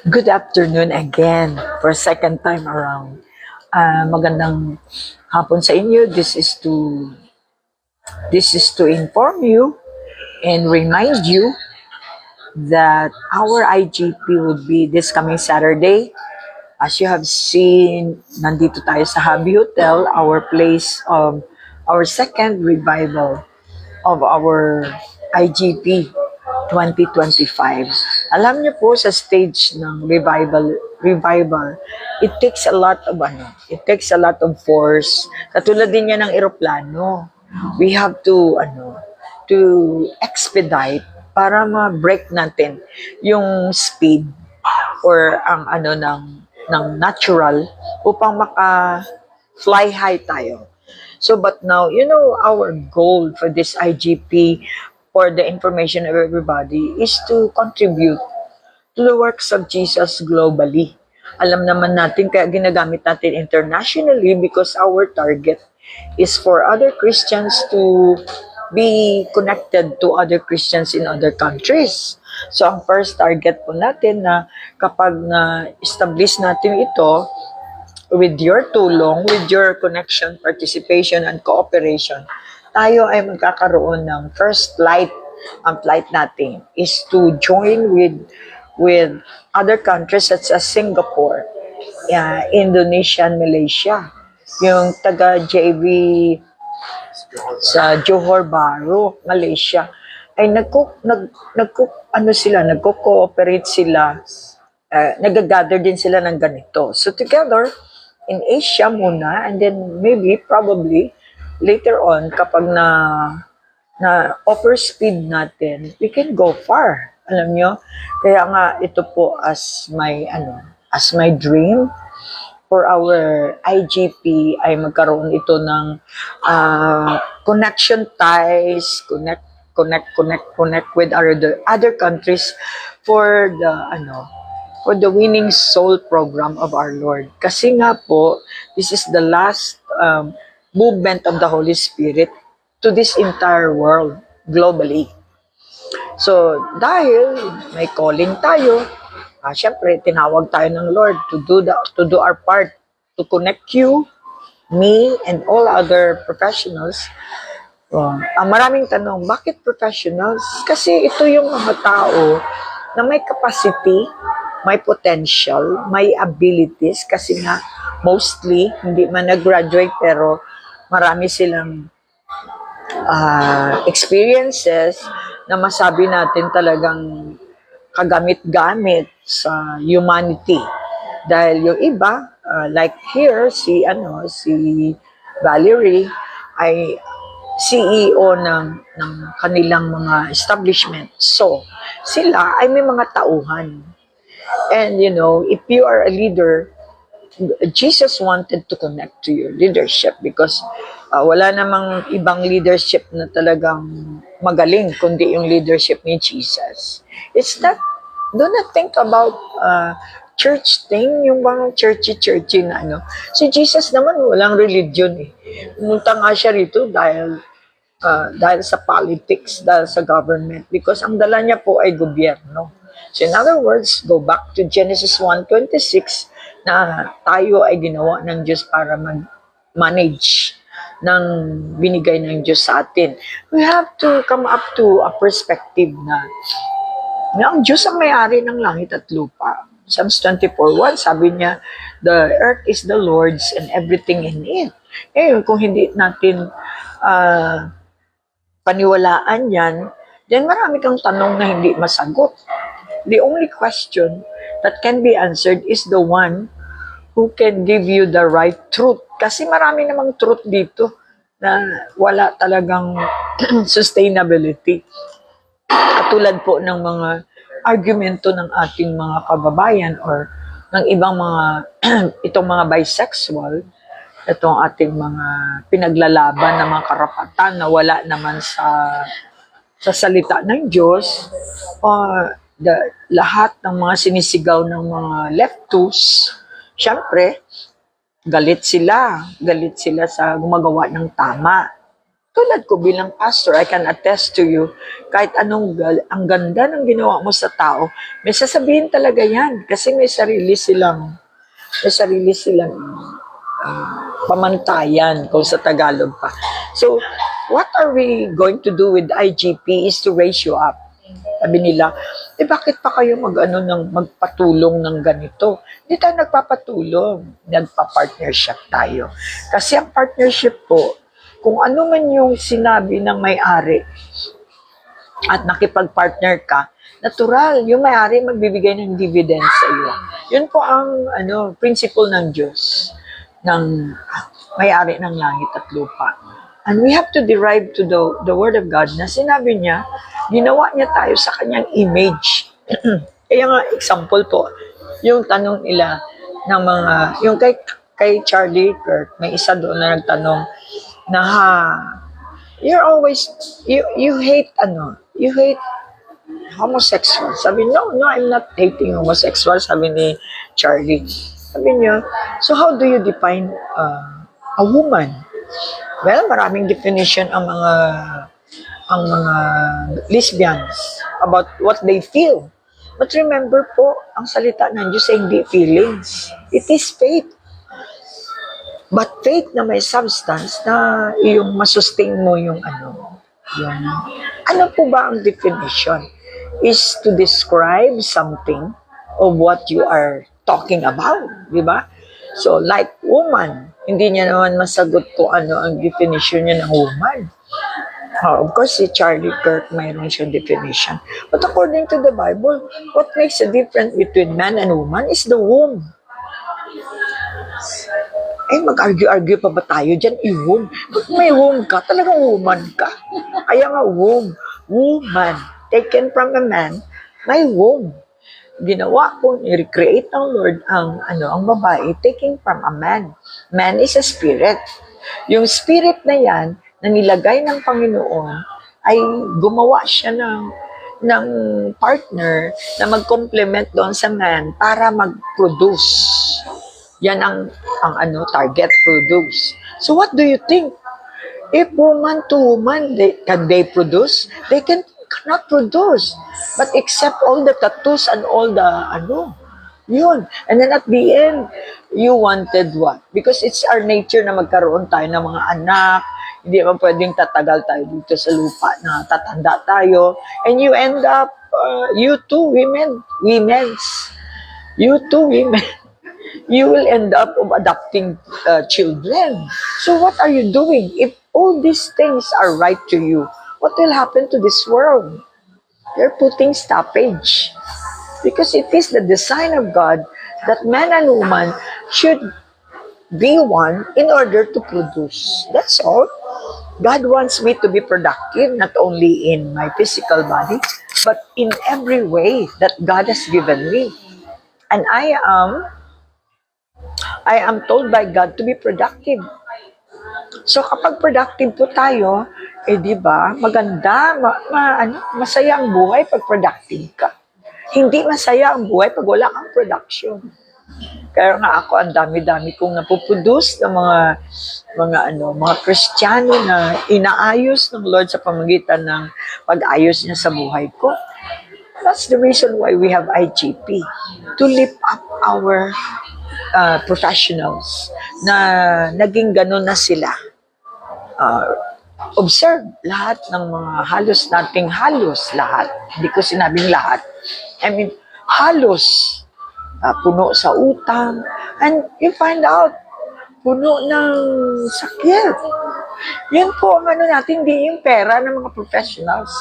Good afternoon again for second time around. Magandang hapon sa inyo. This is to inform you and remind you that our IGP will be this coming Saturday. As you have seen, nandito tayo sa Habi Hotel, our place of our second revival of our IGP 2025. Alam niyo po sa stage ng revival, it takes a lot of force. Katulad din yan ng eroplano. We have to expedite para ma-break natin yung speed or ang ng natural upang maka-fly high tayo. So, but now, our goal for this IGP, for the information of everybody, is to contribute to the works of Jesus globally. Alam naman natin, kaya ginagamit natin internationally because our target is for other Christians to be connected to other Christians in other countries. So, ang first target po natin na kapag na-establish natin ito, with your tulong, with your connection, participation, and cooperation, tayo ay magkakaroon ng first flight. Ang flight natin is to join with other countries such as Singapore, Indonesia, and Malaysia. Yung taga JV sa Johor Bahru, Malaysia, ay nagko-cooperate sila, nag-gather din sila ng ganito. So together, in Asia muna, and then maybe, probably, later on, kapag na upper speed natin, we can go far. Alam nyo? Kaya nga, ito po as my dream for our IGP ay magkaroon ito ng connection ties, connect with other countries for the winning soul program of our Lord. Kasi nga po, this is the last movement of the Holy Spirit to this entire world globally. So, dahil may calling tayo, syempre, tinawag tayo ng Lord to do our part, to connect you, me, and all other professionals. Ang maraming tanong, bakit professionals? Kasi ito yung mga tao na may capacity, may potential, may abilities, kasi nga, mostly, hindi man nag-graduate, pero marami silang experiences na masabi natin talagang kagamit-gamit sa humanity. Dahil yung iba, like here, si Valerie, ay CEO ng kanilang mga establishment. So, sila ay may mga tauhan. And if you are a leader, Jesus wanted to connect to your leadership because wala namang ibang leadership na talagang magaling kundi yung leadership ni Jesus. It's not, do not think about church thing, yung mga churchy na Si Jesus naman walang religion eh. Pumunta nga siya rito dahil sa politics, dahil sa government, because ang dala niya po ay gobyerno. So in other words, go back to Genesis 1:26, na tayo ay ginawa ng Diyos para mag-manage ng binigay ng Diyos sa atin. We have to come up to a perspective na ang Diyos ang may-ari ng langit at lupa. Psalms 24:1, sabi niya, the earth is the Lord's and everything in it. Kung hindi natin paniwalaan yan, then marami kang tanong na hindi masagot. The only question that can be answered is the one who can give you the right truth. Kasi marami namang truth dito na wala talagang sustainability. Katulad po ng mga argumento ng ating mga kababayan or ng ibang mga itong mga bisexual, itong ating mga pinaglalaban ng mga karapatan na wala naman sa salita ng Diyos, lahat ng mga sinisigaw ng mga leftos, syempre, galit sila sa gumagawa ng tama. tulad ko bilang pastor, I can attest to you, kahit ang ganda ng ginawa mo sa tao, may sasabihin talaga yan. Kasi may sarili silang pamantayan kung sa Tagalog pa. So, what are we going to do with IGP is to raise you up. Sabi nila, bakit pa kayo magpatulong ng ganito? Hindi tayo nagpapatulong, nagpa-partnership tayo. Kasi ang partnership po, kung ano man yung sinabi ng may-ari at nakipag-partner ka, natural, yung may-ari magbibigay ng dividend sa iyo. Yun po ang principle ng Diyos, ng may-ari ng langit at lupa. And we have to derive to the Word of God na sinabi niya, ginawa niya tayo sa kanyang image. Kaya nga, example po, yung tanong nila ng yung kay Charlie Kirk, may isa doon na nagtanong na you hate homosexual. Sabi, no, I'm not hating homosexual, sabi ni Charlie. Sabi niya, so how do you define a woman? Well, maraming definition ang mga lesbians about what they feel. But remember po, ang salita ng Diyos ay hindi feelings. It is faith. But faith na may substance na yung masustain mo yung ano po ba ang definition? Is to describe something of what you are talking about, di ba? So, like woman, hindi niya naman masagot kung ano ang definition niya ng woman. Of course, si Charlie Kirk, mayroon siyang definition. But according to the Bible, what makes a difference between man and woman is the womb. Mag-argue-argue pa ba tayo dyan? I-womb. Pag may womb ka, talagang woman ka. Kaya nga womb. Woman. Taken from a man, may womb. Ginawa po, i-recreate ng Lord ang babae, taking from a man. Man is a spirit. Yung spirit na yan, na nilagay ng Panginoon, ay gumawa siya ng partner na mag-complement doon sa man para mag-produce. Yan ang target, produce. So what do you think? If woman to woman, can they produce? They cannot produce. But except all the tattoos and all the yun. And then at the end, you wanted what? Because it's our nature na magkaroon tayo ng mga anak. Hindi naman pwedeng tatagal tayo dito sa lupa na tatanda tayo. And you end up, you two women, you will end up adopting children. So what are you doing? If all these things are right to you, what will happen to this world? You're putting stoppage. Because it is the design of God that man and woman should be one in order to produce. That's all. God wants me to be productive, not only in my physical body, but in every way that God has given me. And I am told by God to be productive. So kapag productive po tayo, di ba, maganda, masaya ang buhay pag productive ka. Hindi masaya ang buhay pag wala kang production. Kaya nga ako, ang dami-dami kong napuproduce ng mga Kristiyano na inaayos ng Lord sa pamamagitan ng pag-ayos niya sa buhay ko. That's the reason why we have IGP, to lift up our professionals na naging ganun na sila. Observe lahat ng mga halos, lahat. Hindi ko sinabing lahat. I mean, halos puno sa utang. And you find out, puno ng sakit. Yun po ang natin, hindi yung pera ng mga professionals.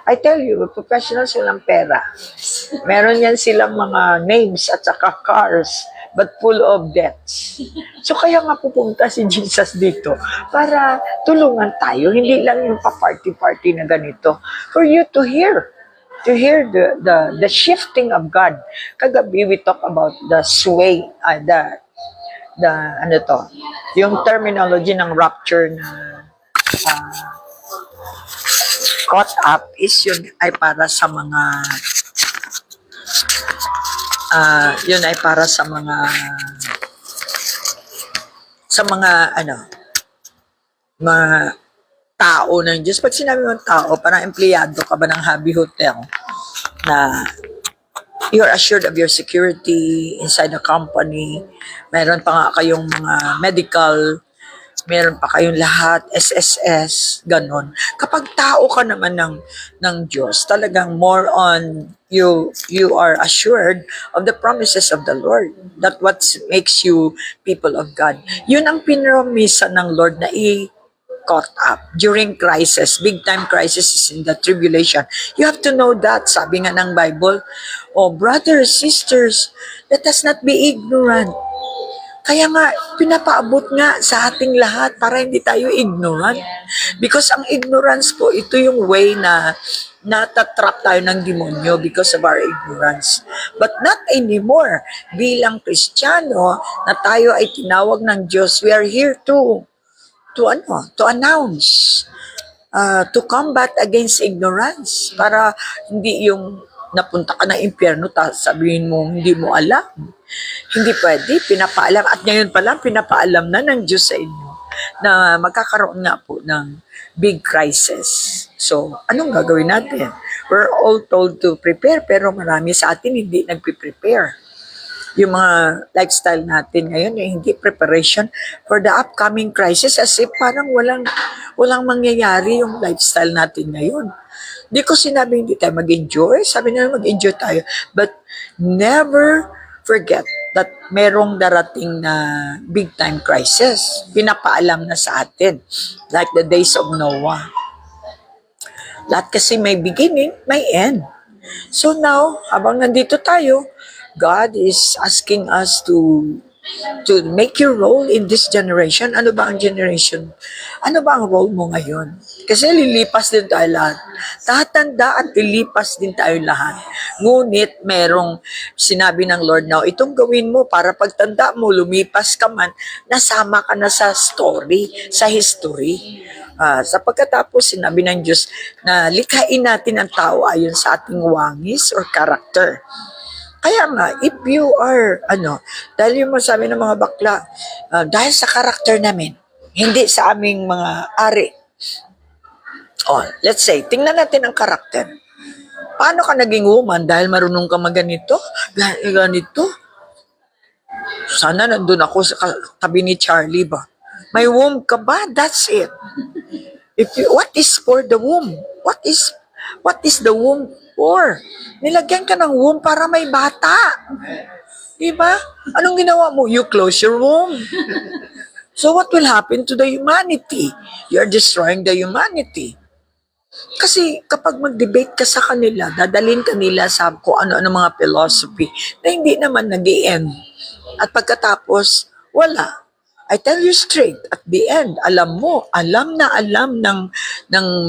I tell you, professionals walang pera. Meron yan silang mga names at saka cars, but full of debts. So kaya nga pupunta si Jesus dito para tulungan tayo, hindi lang yung pa-party-party na ganito. For you to hear the shifting of God. Kagabi we talk about the sway, yung terminology ng rapture na caught up is yun ay para sa mga tao ng Diyos. Pag sinabi mo tao, parang empleyado ka ba ng Habi Hotel na you're assured of your security inside the company. Meron pa nga kayong mga medical, meron pa kayong lahat, SSS, ganon. Kapag tao ka naman ng Diyos, talagang more on you are assured of the promises of the Lord. That what makes you people of God. Yun ang pinromisa ng Lord na caught up during crisis. Big time crisis is in the tribulation. You have to know that. Sabi nga ng Bible, oh brothers, sisters, let us not be ignorant. Kaya nga, pinapaabot nga sa ating lahat para hindi tayo ignorant. Because ang ignorance po, ito yung way na natatrap tayo ng demonyo because of our ignorance. But not anymore. Bilang Kristiyano, na tayo ay tinawag ng Diyos, we are here to announce, to combat against ignorance, para hindi yung napunta ka ng impyerno, sabihin mo hindi mo alam. Hindi pwede, pinapaalam. At ngayon pa lang, pinapaalam na ng Diyos sa inyo na magkakaroon nga po ng big crisis. So, anong gagawin natin? We're all told to prepare, pero marami sa atin hindi nagpe-prepare. Yung mga lifestyle natin ngayon, hindi preparation for the upcoming crisis, as if parang walang mangyayari yung lifestyle natin ngayon. Hindi ko sinabi hindi tayo mag-enjoy. Sabi nila mag-enjoy tayo. But never forget that merong darating na big time crisis. Pinapaalam na sa atin. Like the days of Noah. Lahat kasi may beginning, may end. So now, habang nandito tayo, God is asking us to make your role in this generation. Ano ba ang generation? Ano ba ang role mo ngayon? Kasi lilipas din tayo lahat. Tatanda at lilipas din tayo lahat. Ngunit merong sinabi ng Lord na itong gawin mo para pagtanda mo, lumipas ka man, nasama ka na sa story, sa history. Sa pagkatapos, sinabi ng Diyos na likhain natin ang tao ayon sa ating wangis or character. Kaya nga, if you are, dahil yung masabi ng mga bakla, dahil sa karakter namin, hindi sa aming mga ari. Let's say, tingnan natin ang karakter. Paano ka naging woman dahil marunong ka maganito? Ganito? Sana nandun ako sa tabi ni Charlie ba? May womb ka ba? That's it. What is for the womb? What is the womb for? Nilagyan ka ng womb para may bata. Diba? Anong ginawa mo? You close your womb. So what will happen to the humanity? You're destroying the humanity. Kasi kapag mag-debate ka sa kanila, dadalhin kanila sa kung ano-ano mga philosophy na hindi naman nag-i-end. At pagkatapos, wala. I tell you straight, at the end, alam ng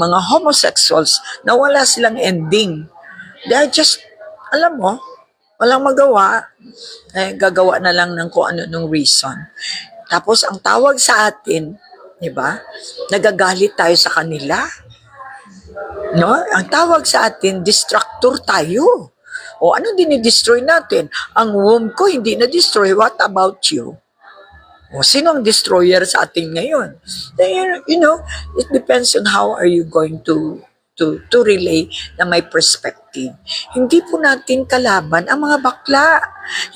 mga homosexuals na wala silang ending. They are just, alam mo, walang magawa, gagawa na lang ng kung ano-anong reason. Tapos, ang tawag sa atin, di ba, nagagalit tayo sa kanila. No? Ang tawag sa atin, distractor tayo. O ano dinidestroy natin? Ang womb ko hindi na-destroy. What about you? O sino ang destroyer sa atin ngayon? It depends on how are you going to relay na may perspective. Hindi po natin kalaban ang mga bakla.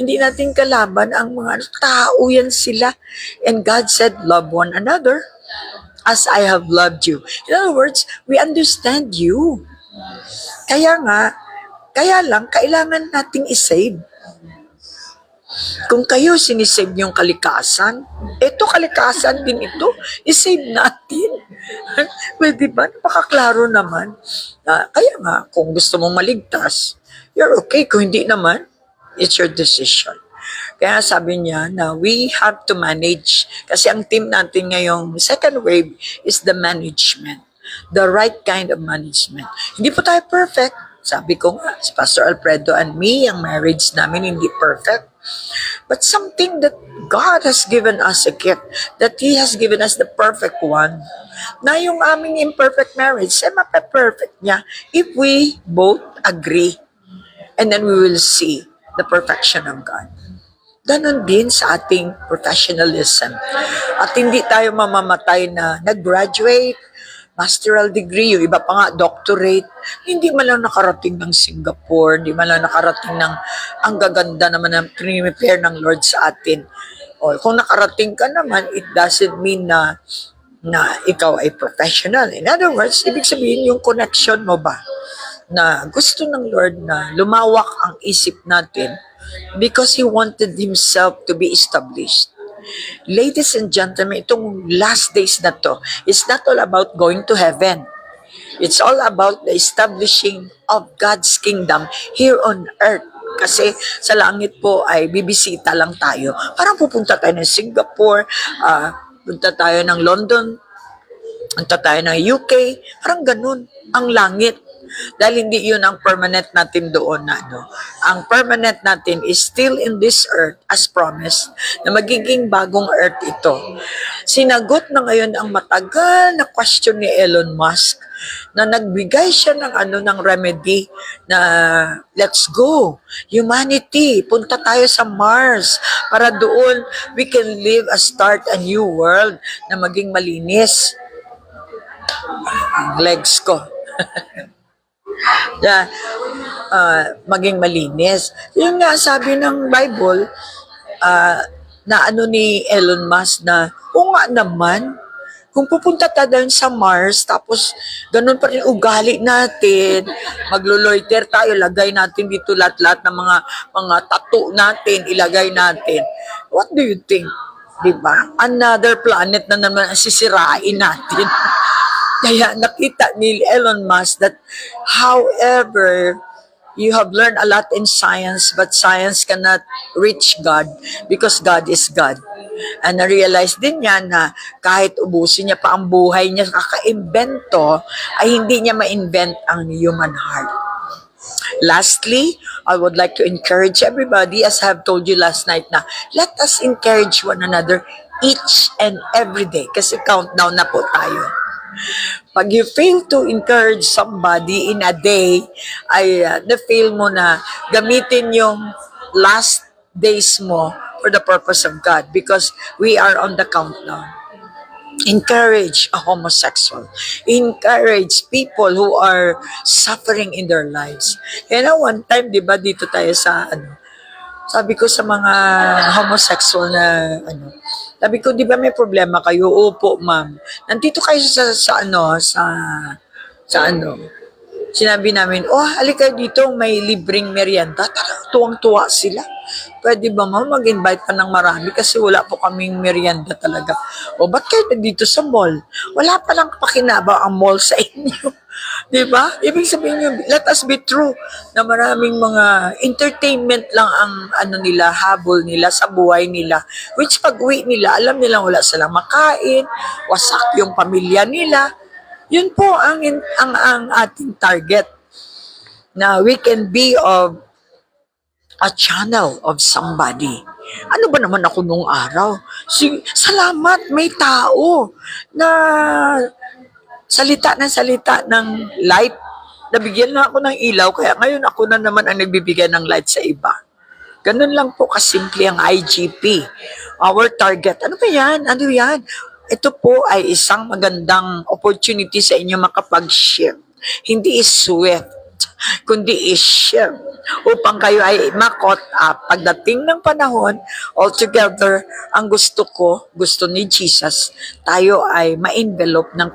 Hindi natin kalaban ang mga tao, yan sila. And God said, love one another as I have loved you. In other words, we understand you. Kaya lang, kailangan nating isave. Kung kayo sinisave yung kalikasan, kalikasan din ito, isave natin. Well, diba? Napakaklaro naman. Kaya nga, kung gusto mong maligtas, you're okay. Kung hindi naman, it's your decision. Kaya sabi niya na we have to manage. Kasi ang team natin ngayong second wave is the management. The right kind of management. Hindi po tayo perfect. Sabi ko nga, si Pastor Alfredo and me, ang marriage namin hindi perfect. But something that God has given us a gift, that He has given us the perfect one, na yung aming imperfect marriage, mape-perfect niya if we both agree. And then we will see the perfection of God. Ganon din sa ating professionalism. At hindi tayo mamamatay na nag-graduate, masteral degree, yung iba pa nga doctorate, hindi man lang nakarating ng Singapore, hindi man lang nakarating ng ang gaganda naman ng prepare ng Lord sa atin. O kung nakarating ka naman, it doesn't mean na ikaw ay professional. In other words, ibig sabihin yung connection mo ba na gusto ng Lord na lumawak ang isip natin because He wanted Himself to be established. Ladies and gentlemen, itong last days na to, it's not all about going to heaven. It's all about the establishing of God's kingdom here on earth. Kasi sa langit po ay bibisita lang tayo. Parang pupunta tayo ng Singapore, punta tayo ng London, punta tayo ng UK, parang ganun ang langit. Dahil hindi yun ang permanent natin doon na ano. Ang permanent natin is still in this earth as promised na magiging bagong earth ito. Sinagot na ngayon ang matagal na question ni Elon Musk na nagbigay siya ng remedy na let's go, humanity, punta tayo sa Mars para doon we can live start a new world na maging malinis. Ang legs ko. Na maging malinis. Yung nga sabi ng Bible, na ano ni Elon Musk na, o nga naman, kung pupunta tayo sa Mars, tapos ganun pa rin ugali natin, maglo-loiter tayo, lagay natin dito lahat-lahat ng mga tattoo natin, ilagay natin. What do you think? Diba? Another planet na naman ang sisirain natin. Kaya nakita ni Elon Musk that however you have learned a lot in science, but science cannot reach God because God is God. And na-realize din niya na kahit ubusin niya pa ang buhay niya kaka-invento, ay hindi niya ma-invent ang human heart. Lastly, I would like to encourage everybody, as I have told you last night, na let us encourage one another each and every day kasi countdown na po tayo. Pag you fail to encourage somebody in a day, ay na-fail mo na gamitin yung last days mo for the purpose of God because we are on the countdown. Encourage a homosexual. Encourage people who are suffering in their lives. Kaya one time, di ba, dito tayo sa sabi ko sa mga homosexual na sabi ko, di ba may problema kayo? Opo, ma'am. Nandito kayo sa Sinabi namin, halika dito, may libreng merienda. Tuwang-tuwa sila. Pwede ba ma'am mag-invite pa ng marami kasi wala po kaming merienda talaga. Ba't kayo dito sa mall? Wala pa lang pakinaba ang mall sa inyo. Diba? Ibig sabihin nyo, let us be true na maraming mga entertainment lang ang habol nila sa buhay nila. Which pag-uwi nila, alam nilang wala silang makain, wasak yung pamilya nila. Yun po ang ating target na we can be of a channel of somebody. Ano ba naman ako nung araw? Salamat, may tao na salita ng light. Nabigyan na ako ng ilaw, kaya ngayon ako na naman ang nagbibigay ng light sa iba. Ganun lang po kasimple ang IGP. Our target. Ano ba yan? Ano yan? Ito po ay isang magandang opportunity sa inyo makapag-shift. Hindi is swift, kundi is shift. Upang kayo ay makot up. Pagdating ng panahon, altogether, ang gusto ni Jesus, tayo ay ma-envelope ng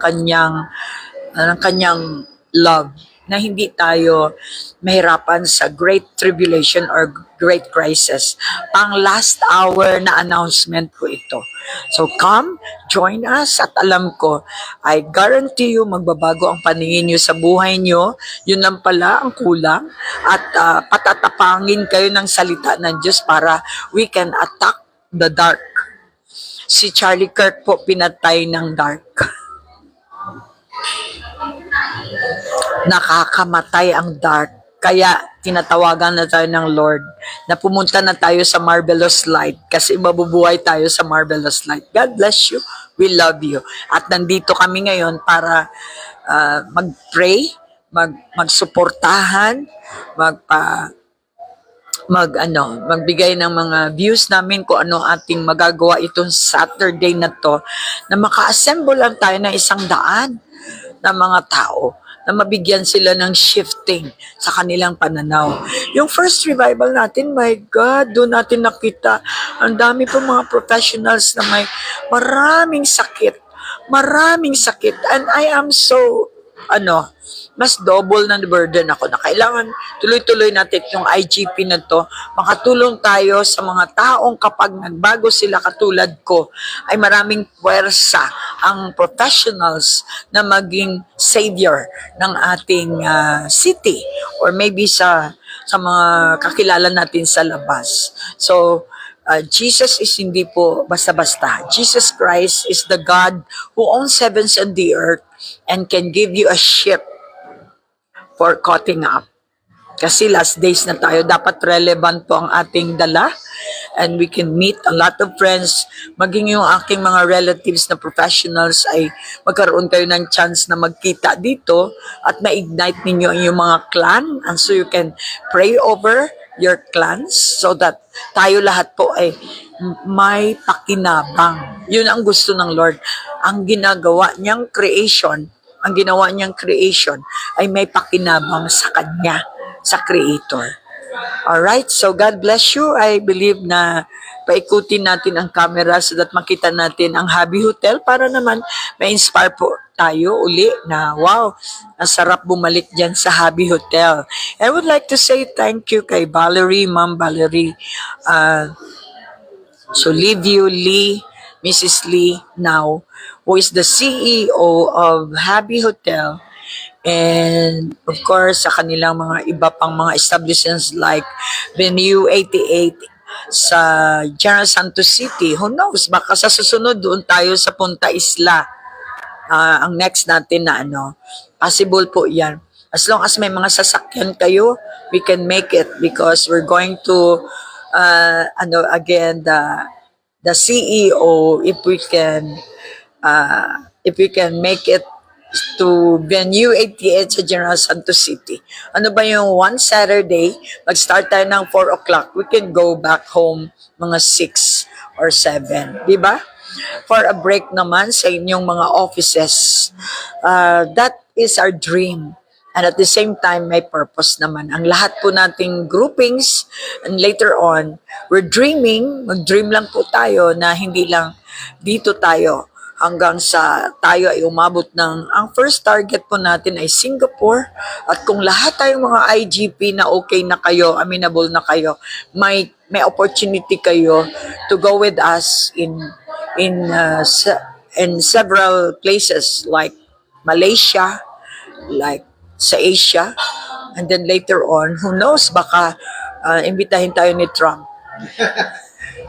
kanyang love na hindi tayo mahirapan sa great tribulation or great crisis. Pang last hour na announcement po ito. So come, join us at alam ko, I guarantee you magbabago ang paningin nyo sa buhay nyo. Yun lang pala ang kulang at patatapangin kayo ng salita ng Diyos para we can attack the dark. Si Charlie Kirk po pinatay ng dark. Nakakamatay ang dark. Kaya tinatawagan na tayo ng Lord na pumunta na tayo sa marvelous light kasi mabubuhay tayo sa marvelous light. God bless you. We love you. At nandito kami ngayon para mag-pray, magsuportahan, magbigay ng mga views namin kung ano ating magagawa itong Saturday na to na maka-assemble lang tayo ng 100. ng mga tao na mabigyan sila ng shifting sa kanilang pananaw. Yung first revival natin, my God, doon natin nakita ang dami po mga professionals na may maraming sakit. Maraming sakit. And I am so, mas double na burden ako na kailangan tuloy-tuloy natin yung IGP na to. Makatulong tayo sa mga taong kapag nagbago sila katulad ko, ay maraming puwersa ang professionals na maging savior ng ating city or maybe sa mga kakilala natin sa labas. So, Jesus is hindi po basta-basta. Jesus Christ is the God who owns heavens and the earth and can give you a ship for cutting up. Kasi last days na tayo, dapat relevant po ang ating dala and we can meet a lot of friends. Maging yung aking mga relatives na professionals ay magkaroon kayo ng chance na magkita dito at ma-ignite ninyo yung mga clan and so you can pray over your clans so that tayo lahat po ay may pakinabang. Yun ang gusto ng Lord. Ang ginawa niyang creation ay may pakinabang sa Kanya, sa Creator. Alright, so God bless you. I believe na paikutin natin ang camera so that makita natin ang Habi Hotel para naman ma-inspire po tayo uli na wow, ang sarap bumalik dyan sa Habi Hotel. I would like to say thank you kay Valerie, Ma'am Valerie. So leave you, Mrs. Lee now, who is the CEO of Habi Hotel, and of course sa kanilang mga iba pang mga establishments like Venue 88 sa General Santos City. Who knows, baka sa susunod doon tayo sa Punta Isla. Ang next natin na possible po yan. As long as may mga sasakyan kayo, we can make it because we're going to again the CEO, if we can make it to Venue 88 sa General Santos City. Ano ba yung one Saturday, mag-start tayo ng 4 o'clock, we can go back home mga 6 or 7, di ba? For a break naman sa inyong mga offices. That is our dream. And at the same time, may purpose naman. Ang lahat po nating groupings, and later on, we're dreaming, mag-dream lang po tayo na hindi lang dito tayo hanggang sa tayo ay umabot ang first target po natin ay Singapore. At kung lahat tayong mga IGP na okay na kayo, amenable na kayo, may opportunity kayo to go with us in several places like Malaysia, like sa Asia, and then later on, who knows, baka imbitahin tayo ni Trump.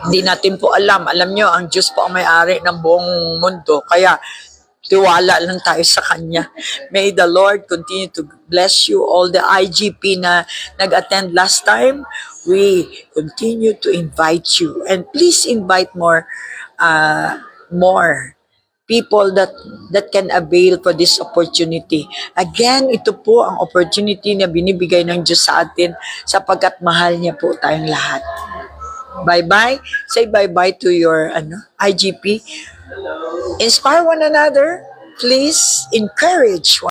Hindi natin po alam. Alam nyo, ang Diyos po ang may-ari ng buong mundo. Kaya, tiwala lang tayo sa Kanya. May the Lord continue to bless you. All the IGP na nag-attend last time, we continue to invite you. And please invite more people that can avail for this opportunity. Again, ito po ang opportunity na binibigay ng Diyos sa atin sapagkat mahal niya po tayong lahat. Bye-bye. Say bye-bye to your IGP. Inspire one another. Please encourage one